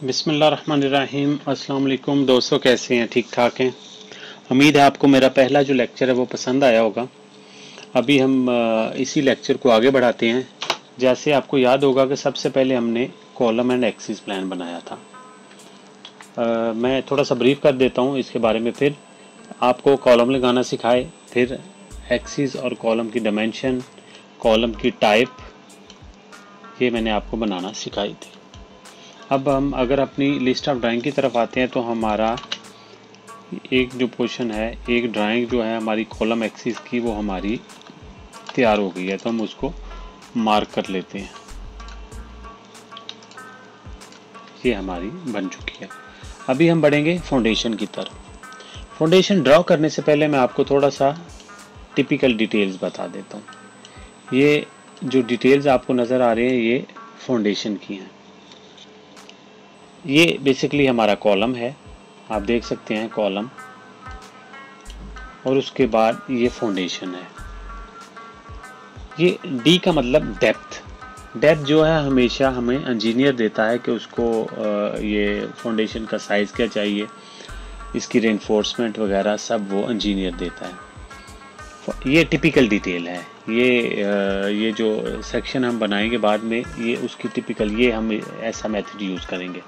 बिस्मिल्लाहिर्रहमानिर्रहीम। अस्सलाम वालेकुम दोस्तों, कैसे हैं? ठीक ठाक हैं। उम्मीद है आपको मेरा पहला जो लेक्चर है वो पसंद आया होगा। अभी हम इसी लेक्चर को आगे बढ़ाते हैं। जैसे आपको याद होगा कि सबसे पहले हमने कॉलम एंड एक्सिस प्लान बनाया था। मैं थोड़ा सा ब्रीफ कर देता हूँ इसके बारे में। फिर आपको कॉलम लगाना सिखाए, फिर एक्सिस और कॉलम की डायमेंशन, कॉलम की टाइप, ये मैंने आपको बनाना सिखाई थी। अब हम अगर अपनी लिस्ट ऑफ ड्राइंग की तरफ आते हैं तो हमारा एक जो पोर्शन है, एक ड्राइंग जो है हमारी कॉलम एक्सिस की, वो हमारी तैयार हो गई है। तो हम उसको मार्क कर लेते हैं। ये हमारी बन चुकी है। अभी हम बढ़ेंगे फाउंडेशन की तरफ। फाउंडेशन ड्रॉ करने से पहले मैं आपको थोड़ा सा टिपिकल डिटेल्स बता देता हूँ। ये जो डिटेल्स आपको नज़र आ रहे हैं ये फाउंडेशन की हैं। ये बेसिकली हमारा कॉलम है, आप देख सकते हैं कॉलम, और उसके बाद ये फाउंडेशन है। ये डी का मतलब डेप्थ। डेप्थ जो है हमेशा हमें इंजीनियर देता है कि उसको ये फाउंडेशन का साइज़ क्या चाहिए, इसकी रेनफोर्समेंट वगैरह सब वो इंजीनियर देता है। ये टिपिकल डिटेल है। ये जो सेक्शन हम बनाएंगे बाद में, ये उसकी टिपिकल, ये हम ऐसा मेथड यूज़ करेंगे।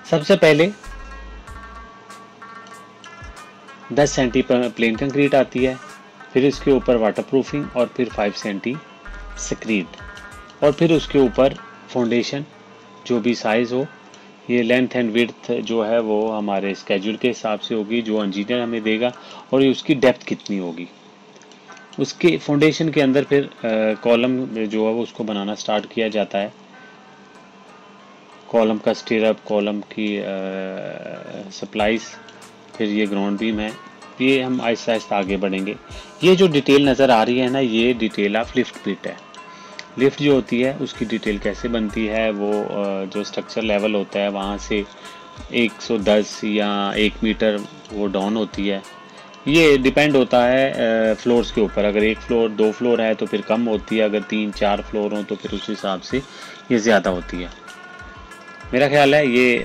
सबसे पहले 10 सेंटी प्लेन कंक्रीट आती है, फिर इसके ऊपर वाटरप्रूफिंग, और फिर 5 सेंटी स्क्रीड, और फिर उसके ऊपर फाउंडेशन जो भी साइज़ हो। ये लेंथ एंड विड्थ जो है वो हमारे स्केड्यूल के हिसाब से होगी, जो इंजीनियर हमें देगा, और ये उसकी डेप्थ कितनी होगी। उसके फाउंडेशन के अंदर फिर कॉलम जो है वो उसको बनाना स्टार्ट किया जाता है। कॉलम का स्टीरअप, कॉलम की सप्लाइज, फिर ये ग्राउंड बीम है। ये हम आहिस्ता आहिस्ता आगे बढ़ेंगे। ये जो डिटेल नज़र आ रही है ना, ये डिटेल ऑफ लिफ्ट पिट है। लिफ्ट जो होती है उसकी डिटेल कैसे बनती है, वो जो स्ट्रक्चर लेवल होता है वहाँ से 110 या 1 मीटर वो डाउन होती है। ये डिपेंड होता है फ्लोर्स के ऊपर। अगर 1 फ्लोर 2 फ्लोर है तो फिर कम होती है, अगर 3-4 फ्लोर हो तो फिर उस हिसाब से ये ज़्यादा होती है। मेरा ख्याल है ये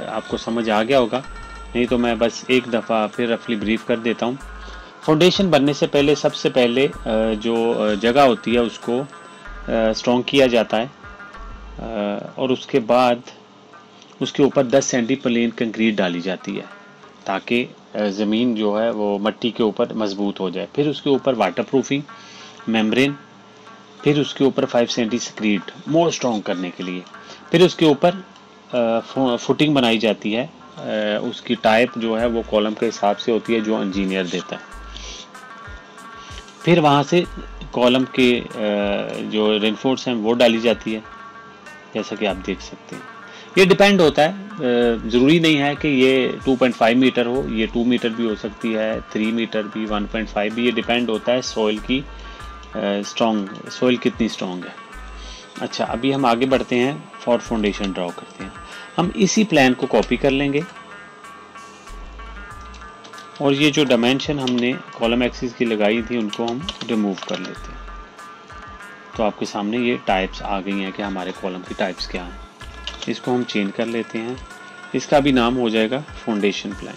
आपको समझ आ गया होगा। नहीं तो मैं बस एक दफ़ा फिर रफली ब्रीफ कर देता हूँ। फाउंडेशन बनने से पहले सबसे पहले जो जगह होती है उसको स्ट्रॉन्ग किया जाता है, और उसके बाद उसके ऊपर 10 सेंटी प्लेन कंक्रीट डाली जाती है ताकि ज़मीन जो है वो मिट्टी के ऊपर मजबूत हो जाए। फिर उसके ऊपर वाटरप्रूफिंग मेम्ब्रेन, फिर उसके ऊपर 5 सेंटी स्क्रीड मोर स्ट्रॉन्ग करने के लिए। फिर उसके ऊपर फुटिंग बनाई जाती है। उसकी टाइप जो है वो कॉलम के हिसाब से होती है जो इंजीनियर देता है। फिर वहाँ से कॉलम के जो रेनफोर्स हैं वो डाली जाती है, जैसा कि आप देख सकते हैं। ये डिपेंड होता है, ज़रूरी नहीं है कि ये 2.5 मीटर हो, ये 2 मीटर भी हो सकती है, 3 मीटर भी, 1.5 भी। ये डिपेंड होता है सॉइल की सॉइल कितनी स्ट्रॉन्ग है। अच्छा, अभी हम आगे बढ़ते हैं, फॉर फाउंडेशन ड्रॉ करते हैं। हम इसी प्लान को कॉपी कर लेंगे, और ये जो डायमेंशन हमने कॉलम एक्सिस की लगाई थी उनको हम रिमूव कर लेते हैं। तो आपके सामने ये टाइप्स आ गई हैं कि हमारे कॉलम की टाइप्स क्या हैं। इसको हम चेंज कर लेते हैं। इसका भी नाम हो जाएगा फाउंडेशन प्लान।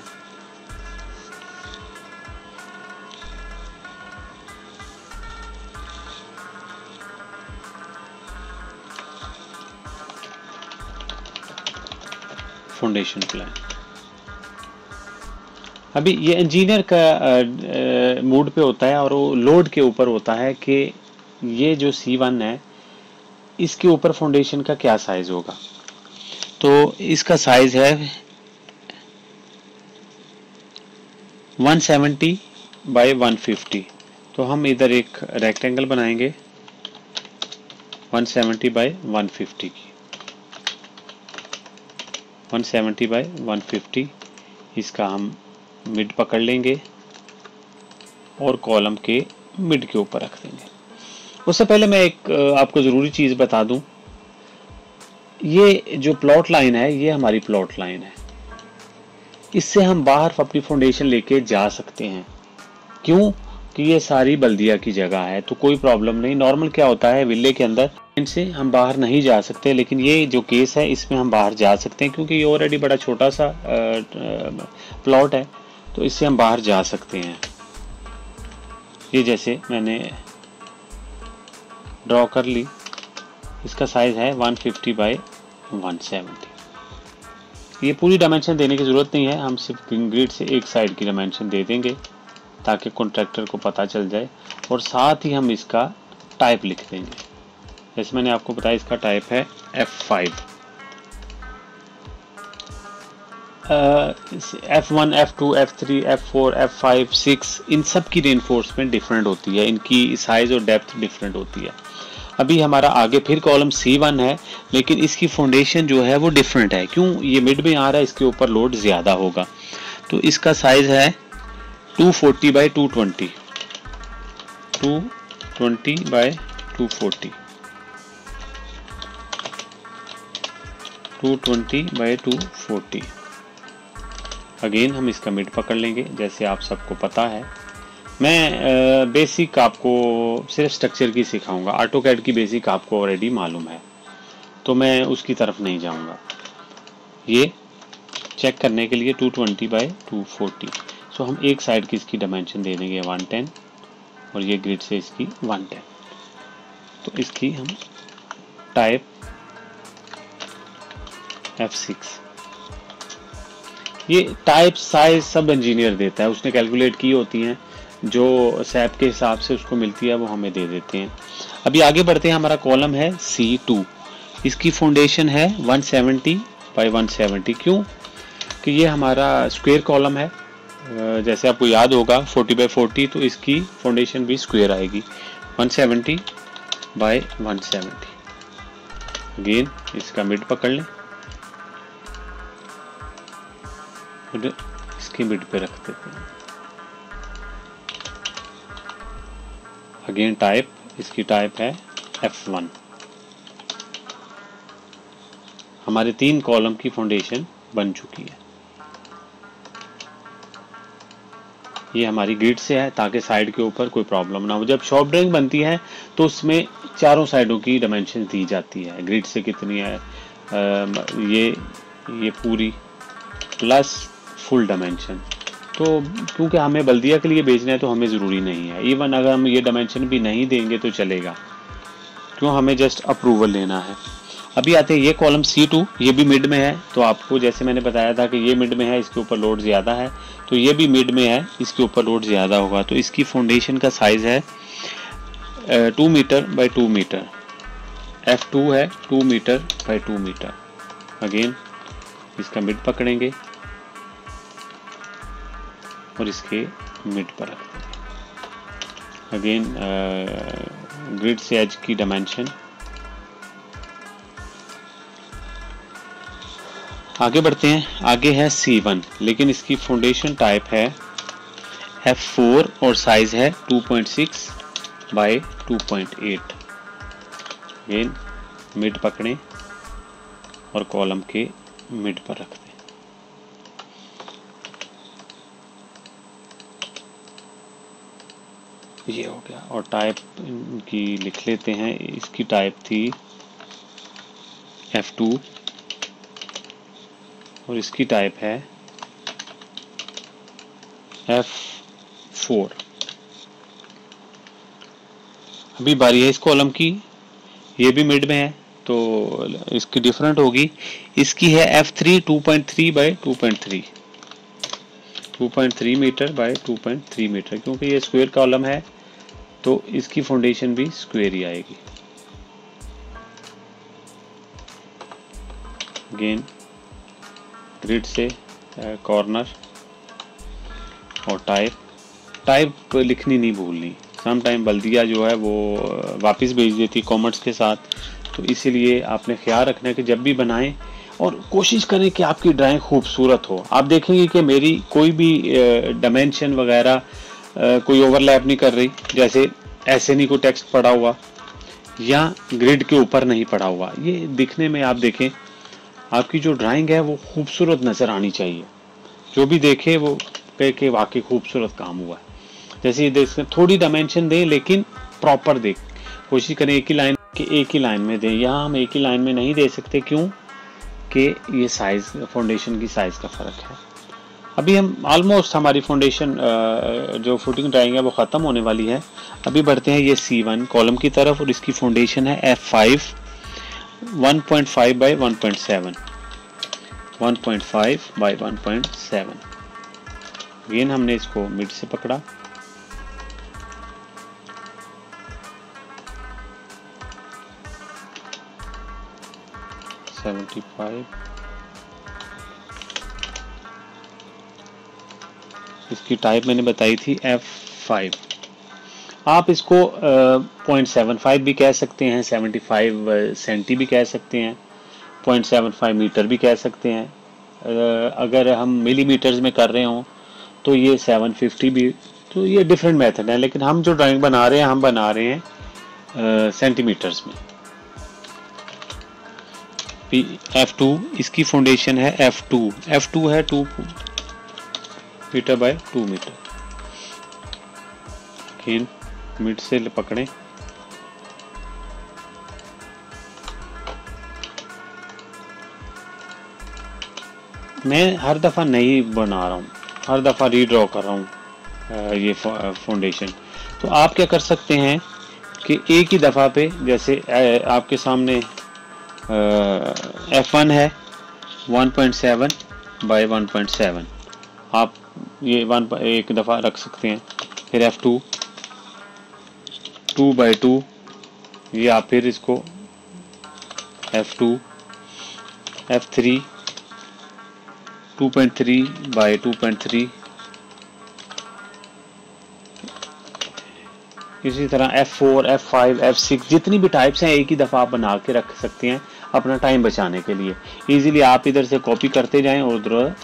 Foundation plan. अभी ये इंजीनियर का मूड पे होता है और वो लोड के ऊपर होता है कि ये जो C1 है इसके ऊपर फाउंडेशन का क्या साइज होगा। तो इसका साइज है 170 बाय 150। तो हम इधर एक रेक्टेंगल बनाएंगे 170 बाय 150 की, 170 बाय 150। इसका हम मिड पकड़ लेंगे और कॉलम के मिड के ऊपर रख देंगे। उससे पहले मैं एक आपको ज़रूरी चीज़ बता दूं, ये जो प्लॉट लाइन है ये हमारी प्लॉट लाइन है। इससे हम बाहर अपनी फाउंडेशन लेके जा सकते हैं। क्यों? कि ये सारी बल्दिया की जगह है तो कोई प्रॉब्लम नहीं। नॉर्मल क्या होता है, विले के अंदर इनसे हम बाहर नहीं जा सकते, लेकिन ये जो केस है इसमें हम बाहर जा सकते हैं क्योंकि ये ऑलरेडी बड़ा छोटा सा प्लॉट है, तो इससे हम बाहर जा सकते हैं। ये जैसे मैंने ड्रॉ कर ली, इसका साइज है 150 बाई 170। ये पूरी डायमेंशन देने की ज़रूरत नहीं है, हम सिर्फ ग्रिड से एक साइड की डायमेंशन दे देंगे ताकि कॉन्ट्रैक्टर को पता चल जाए, और साथ ही हम इसका टाइप लिख देंगे। जैसे मैंने आपको बताया इसका टाइप है F5। F1, F2, F3, F4, F5, 6 इन सब की रेनफोर्समेंट डिफरेंट होती है, इनकी साइज और डेप्थ डिफरेंट होती है। अभी हमारा आगे फिर कॉलम C1 है, लेकिन इसकी फाउंडेशन जो है वो डिफरेंट है। क्यों? ये मिड में आ रहा है, इसके ऊपर लोड ज़्यादा होगा, तो इसका साइज है 240 बाई 220, 220 बाई 240, 220 बाई 240। अगेन हम इसका मिड पकड़ लेंगे, जैसे आप सबको पता है। मैं बेसिक आपको सिर्फ स्ट्रक्चर की सिखाऊंगा, ऑटोकैड की बेसिक आपको ऑलरेडी मालूम है, तो मैं उसकी तरफ नहीं जाऊंगा। ये चेक करने के लिए 220 बाई 240, सो हम एक साइड की इसकी डायमेंशन दे देंगे 110, और ये ग्रिड से इसकी 110। तो इसकी हम टाइप F6। ये टाइप साइज सब इंजीनियर देता है, उसने कैलकुलेट की होती हैं, जो सैप के हिसाब से उसको मिलती है वो हमें दे देते हैं। अभी आगे बढ़ते हैं। हमारा कॉलम है C2, इसकी फाउंडेशन है 170 बाई 170। क्यों? कि ये हमारा स्क्वायर कॉलम है, जैसे आपको याद होगा 40 बाई 40, तो इसकी फाउंडेशन भी स्क्वायर आएगी 170 बाई 170। अगेन इसका मिड पकड़ लें, इसकी मिड पे रख देते हैं। अगेन टाइप, इसकी टाइप है F1। हमारे 3 कॉलम की फाउंडेशन बन चुकी है। ये हमारी ग्रिड से है ताकि साइड के ऊपर कोई प्रॉब्लम ना हो। जब शॉप ड्राइंग बनती है तो उसमें चारों साइडों की डायमेंशन दी जाती है, ग्रिड से कितनी है, ये पूरी प्लस फुल डायमेंशन। तो क्योंकि हमें बल्दिया के लिए बेचना है तो हमें ज़रूरी नहीं है, इवन अगर हम ये डायमेंशन भी नहीं देंगे तो चलेगा, क्यों हमें जस्ट अप्रूवल लेना है। अभी आते हैं ये कॉलम C2, ये भी मिड में है, तो आपको जैसे मैंने बताया था कि ये मिड में है, इसके ऊपर लोड ज़्यादा है, तो ये भी मिड में है, इसके ऊपर लोड ज़्यादा होगा। तो इसकी फाउंडेशन का साइज़ है 2 मीटर बाई 2 मीटर, F2 है 2 मीटर बाई 2 मीटर। अगेन इसका मिड पकड़ेंगे और इसके मिड पर रख देंगे। अगेन ग्रिड से एज की डायमेंशन। आगे बढ़ते हैं। आगे है C1, लेकिन इसकी फाउंडेशन टाइप है F4 और साइज है 2.6 बाई 2.8। अगेन मिड पकड़ें और कॉलम के मिड पर रख दें। ये हो गया। और टाइप इनकी लिख लेते हैं, इसकी टाइप थी F2 और इसकी टाइप है F4। अभी बारी है इस कॉलम की, ये भी मिड में है तो इसकी डिफरेंट होगी। इसकी है F3 2.3 by 2.3, 2.3 metre by 2.3 metre, क्योंकि ये स्क्वायर कॉलम है तो इसकी फाउंडेशन भी स्क्वायर ही आएगी। अगेन ग्रिड से कॉर्नर और टाइप लिखनी नहीं भूलनी, सम टाइम बल्दिया जो है वो वापस भेज देती कॉमेंट्स के साथ, तो इसीलिए आपने ख्याल रखना है कि जब भी बनाएं और कोशिश करें कि आपकी ड्राइंग खूबसूरत हो। आप देखेंगे कि मेरी कोई भी डायमेंशन वगैरह कोई ओवरलैप नहीं कर रही, जैसे ऐसे नहीं कोई टेक्स्ट पड़ा हुआ या ग्रिड के ऊपर नहीं पड़ा हुआ। ये दिखने में आप देखें, आपकी जो ड्राइंग है वो खूबसूरत नज़र आनी चाहिए, जो भी देखे वो कहे कि वाकई खूबसूरत काम हुआ है। जैसे ये देख सकते, थोड़ी डायमेंशन दें लेकिन प्रॉपर देख, कोशिश करें एक ही लाइन कि एक ही लाइन में दें। यहाँ हम एक ही लाइन में नहीं दे सकते, क्यों कि ये साइज़, फाउंडेशन की साइज़ का फ़र्क है। अभी हम ऑलमोस्ट हमारी फाउंडेशन जो फुटिंग ड्राइंग है वो ख़त्म होने वाली है। अभी बढ़ते हैं ये C1 कॉलम की तरफ, और इसकी फाउंडेशन है F5 1.5 बाई 1.7, 1.5 बाई 1.7। अगेन हमने इसको मिड से पकड़ा, इसकी टाइप मैंने बताई थी F5। आप इसको 0.75 भी कह सकते हैं, 75 सेंटी भी कह सकते हैं, 0.75 मीटर भी कह सकते हैं। अगर हम मिलीमीटर्स में कर रहे हों तो ये 750 भी, तो ये डिफरेंट मेथड है। लेकिन हम जो ड्राइंग बना रहे हैं, हम बना रहे हैं सेंटीमीटर्स में। F2 इसकी फाउंडेशन है F2 है 2 metre by 2 metre. Again mid से पकड़ें, मैं हर दफ़ा नहीं बना रहा हूँ, हर दफ़ा रीड्रॉ कर रहा हूँ ये फाउंडेशन। तो आप क्या कर सकते हैं कि एक ही दफ़ा पे, जैसे आपके सामने F1 है 1.7 बाई 1.7, आप ये एक दफ़ा रख सकते हैं। फिर F2 2 बाई 2, ये आप फिर इसको F2, F3 2.3 बाई 2.3, इसी तरह F4, F5, F6, जितनी भी टाइप्स हैं एक ही दफ़ा आप बना के रख सकते हैं अपना टाइम बचाने के लिए। इजीली आप इधर से कॉपी करते जाएं और उधर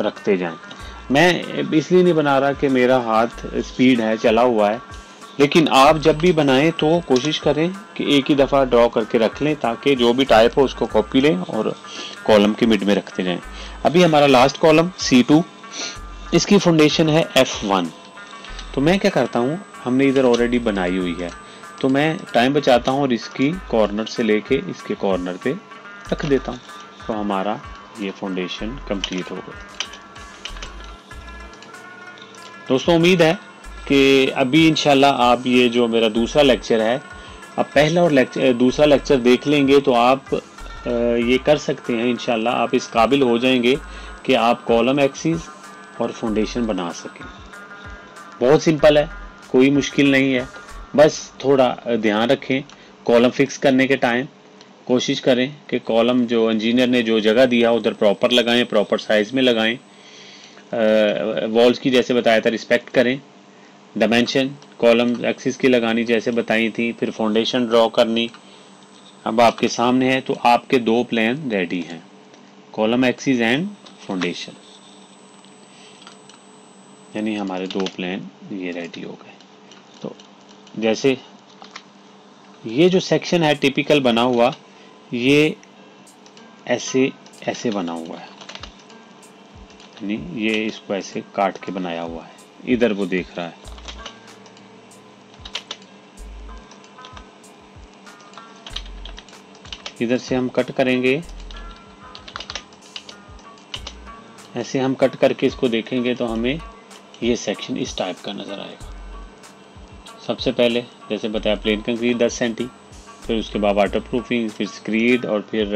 रखते जाएं। मैं इसलिए नहीं बना रहा कि मेरा हाथ स्पीड है, चला हुआ है, लेकिन आप जब भी बनाएं तो कोशिश करें कि एक ही दफ़ा ड्रॉ करके रख लें, ताकि जो भी टाइप हो उसको कॉपी लें और कॉलम के मिड में रखते जाएं। अभी हमारा लास्ट कॉलम C2, इसकी फाउंडेशन है F1। तो मैं क्या करता हूँ, हमने इधर ऑलरेडी बनाई हुई है, तो मैं टाइम बचाता हूँ और इसकी कॉर्नर से लेके इसके कॉर्नर पे रख देता हूँ। तो हमारा ये फाउंडेशन कंप्लीट हो गया। दोस्तों उम्मीद है कि अभी इंशाल्लाह आप ये जो मेरा दूसरा लेक्चर है, अब पहला और दूसरा लेक्चर देख लेंगे तो आप ये कर सकते हैं। इंशाल्लाह आप इस काबिल हो जाएंगे कि आप कॉलम एक्सिस और फाउंडेशन बना सकें। बहुत सिंपल है, कोई मुश्किल नहीं है, बस थोड़ा ध्यान रखें कॉलम फिक्स करने के टाइम। कोशिश करें कि कॉलम जो इंजीनियर ने जो जगह दिया उधर प्रॉपर लगाएं, प्रॉपर साइज में लगाएं। वॉल्स की जैसे बताया था रिस्पेक्ट करें। डायमेंशन कॉलम एक्सिस की लगानी जैसे बताई थी, फिर फाउंडेशन ड्रॉ करनी। अब आपके सामने है, तो आपके दो प्लान रेडी हैं, कॉलम एक्सिस एंड फाउंडेशन, यानी हमारे दो प्लान ये रेडी हो गए। तो जैसे ये जो सेक्शन है टिपिकल बना हुआ, ये ऐसे ऐसे बना हुआ है, यानी ये इसको ऐसे काट के बनाया हुआ है, इधर वो देख रहा है। इधर से हम कट करेंगे, ऐसे हम कट करके इसको देखेंगे तो हमें ये सेक्शन इस टाइप का नज़र आएगा। सबसे पहले जैसे बताया प्लेन कंक्रीट 10 सेंटी, फिर उसके बाद वाटर प्रूफिंग, फिर स्क्रीड, और फिर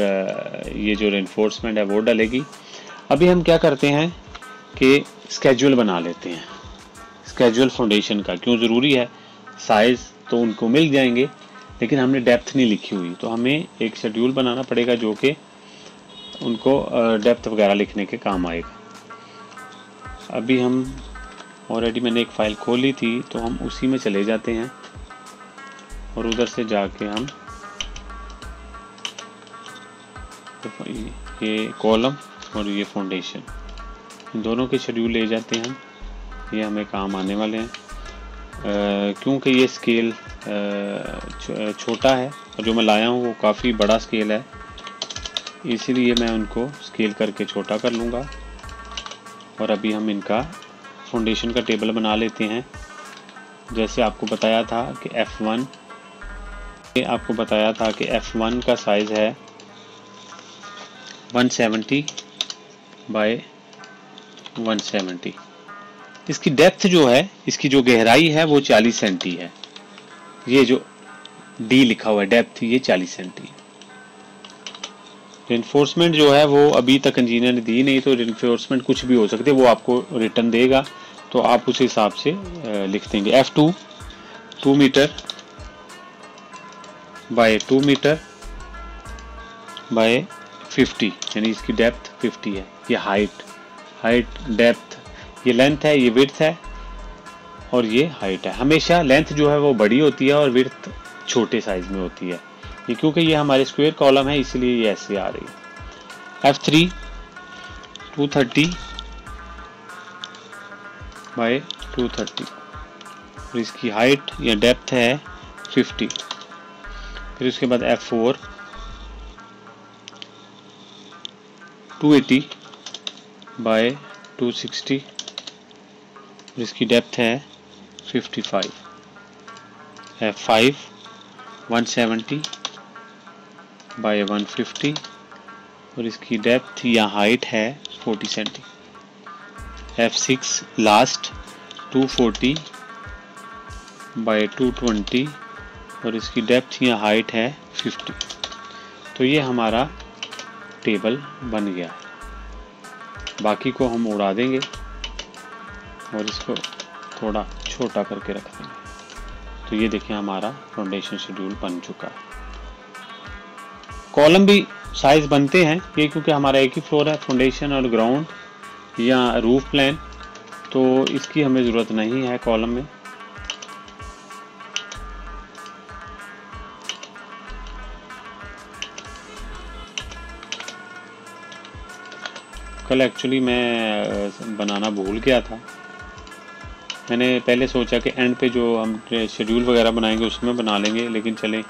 ये जो रेनफोर्समेंट है वो डलेगी। अभी हम क्या करते हैं कि स्केड्यूल बना लेते हैं। स्केड्यूल फाउंडेशन का क्यों ज़रूरी है, साइज़ तो उनको मिल जाएंगे लेकिन हमने डेप्थ नहीं लिखी हुई, तो हमें एक शेड्यूल बनाना पड़ेगा जो कि उनको डेप्थ वगैरह लिखने के काम आएगा। अभी हम ऑलरेडी मैंने एक फ़ाइल खोली थी, तो हम उसी में चले जाते हैं और उधर से जाके हम ये कॉलम और ये फाउंडेशन, इन दोनों के शेड्यूल ले जाते हैं। ये हमें काम आने वाले हैं, क्योंकि ये स्केल छोटा है और जो मैं लाया हूँ वो काफ़ी बड़ा स्केल है, इसीलिए मैं उनको स्केल करके छोटा कर लूँगा। और अभी हम इनका फाउंडेशन का टेबल बना लेते हैं। जैसे आपको बताया था कि F1 ये आपको बताया था कि F1 का साइज़ है 170 बाय 170। इसकी डेप्थ जो है, इसकी जो गहराई है वो 40 सेंटी है। ये जो D लिखा हुआ है डेप्थ, ये 40 सेंटी है। रिइंफोर्समेंट जो है वो अभी तक इंजीनियर ने दी नहीं, तो रिइंफोर्समेंट कुछ भी हो सकते, वो आपको रिटर्न देगा तो आप उस हिसाब से लिख देंगे। F2 2 metre by 2 metre bye 50, यानी इसकी डेप्थ 50 है। ये हाइट डेप्थ, ये लेंथ है, ये विड्थ है और ये हाइट है। हमेशा लेंथ जो है वो बड़ी होती है और विड्थ छोटे साइज में होती है। ये क्योंकि ये हमारे स्क्वायर कॉलम है इसलिए ये ऐसे आ रही है। F3 230 बाय 230 और इसकी हाइट या डेप्थ है 50। फिर उसके बाद F4 280 बाय 260 और इसकी डेप्थ है 55। F5 170 बाय 150 और इसकी डेप्थ या हाइट है 40 सेंटी। F6 लास्ट 240 बाय 220 और इसकी डेप्थ या हाइट है 50। तो ये हमारा टेबल बन गया है। बाकी को हम उड़ा देंगे और इसको थोड़ा छोटा करके रख देंगे। तो ये देखिए हमारा फाउंडेशन शेड्यूल बन चुका है। कॉलम भी साइज बनते हैं ये, क्योंकि हमारा एक ही फ्लोर है, फाउंडेशन और ग्राउंड या रूफ प्लान, तो इसकी हमें ज़रूरत नहीं है कॉलम में। कल एक्चुअली मैं बनाना भूल गया था। मैंने पहले सोचा कि एंड पे जो हम शेड्यूल वगैरह बनाएंगे उसमें बना लेंगे, लेकिन चले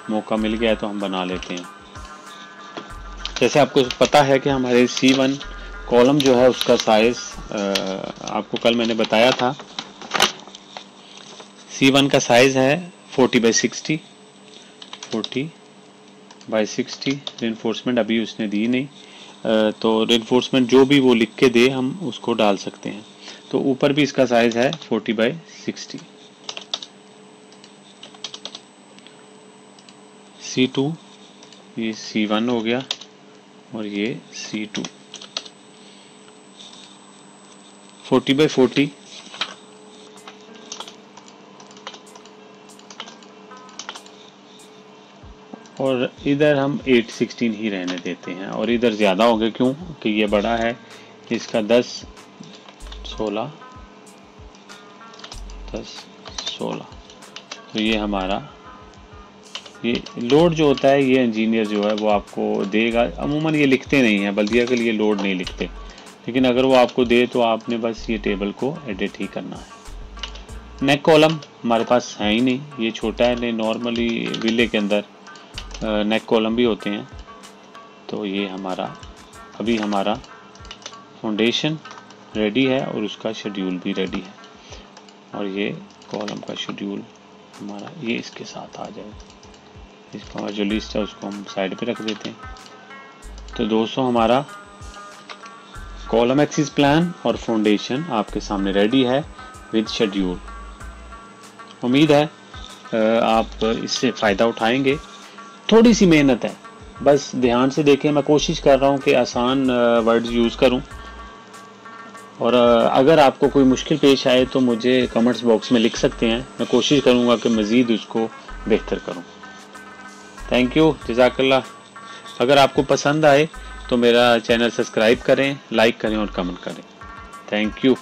मौका मिल गया तो हम बना लेते हैं। जैसे आपको पता है कि हमारे C1 कॉलम जो है उसका साइज आपको कल मैंने बताया था। C1 का साइज है 40 बाई 60, 40 बाई 60। रिइंफोर्समेंट अभी उसने दी नहीं, तो रिइंफोर्समेंट जो भी वो लिख के दे हम उसको डाल सकते हैं। तो ऊपर भी इसका साइज है 40 बाई 60। C2 ये C1 हो गया और ये C2 40 बाई 40 और इधर हम 816 ही रहने देते हैं और इधर ज़्यादा हो गया क्यों कि ये बड़ा है, इसका 10 16 तो ये हमारा ये लोड जो होता है ये इंजीनियर जो है वो आपको देगा। अमूमन ये लिखते नहीं है, बल्दिया के लिए लोड नहीं लिखते, लेकिन अगर वो आपको दे तो आपने बस ये टेबल को एडिट ही करना है। नेक कॉलम हमारे पास है ही नहीं, ये छोटा है। नहीं, नॉर्मली विले के अंदर नेक कॉलम भी होते हैं। तो ये अभी हमारा फाउंडेशन रेडी है और उसका शेड्यूल भी रेडी है और ये कॉलम का शेड्यूल हमारा ये इसके साथ आ जाएगा। इसका जो लिस्ट है उसको हम साइड पे रख देते हैं। तो दोस्तों हमारा कॉलम एक्सिस प्लान और फाउंडेशन आपके सामने रेडी है विद शेड्यूल। उम्मीद है आप इससे फ़ायदा उठाएंगे। थोड़ी सी मेहनत है, बस ध्यान से देखें। मैं कोशिश कर रहा हूँ कि आसान वर्ड्स यूज़ करूँ और अगर आपको कोई मुश्किल पेश आए तो मुझे कमेंट्स बॉक्स में लिख सकते हैं। मैं कोशिश करूँगा कि मज़ीद उसको बेहतर करूँ। थैंक यू, जज़ाकल्लाह। अगर आपको पसंद आए तो मेरा चैनल सब्सक्राइब करें, लाइक करें और कमेंट करें। Thank you.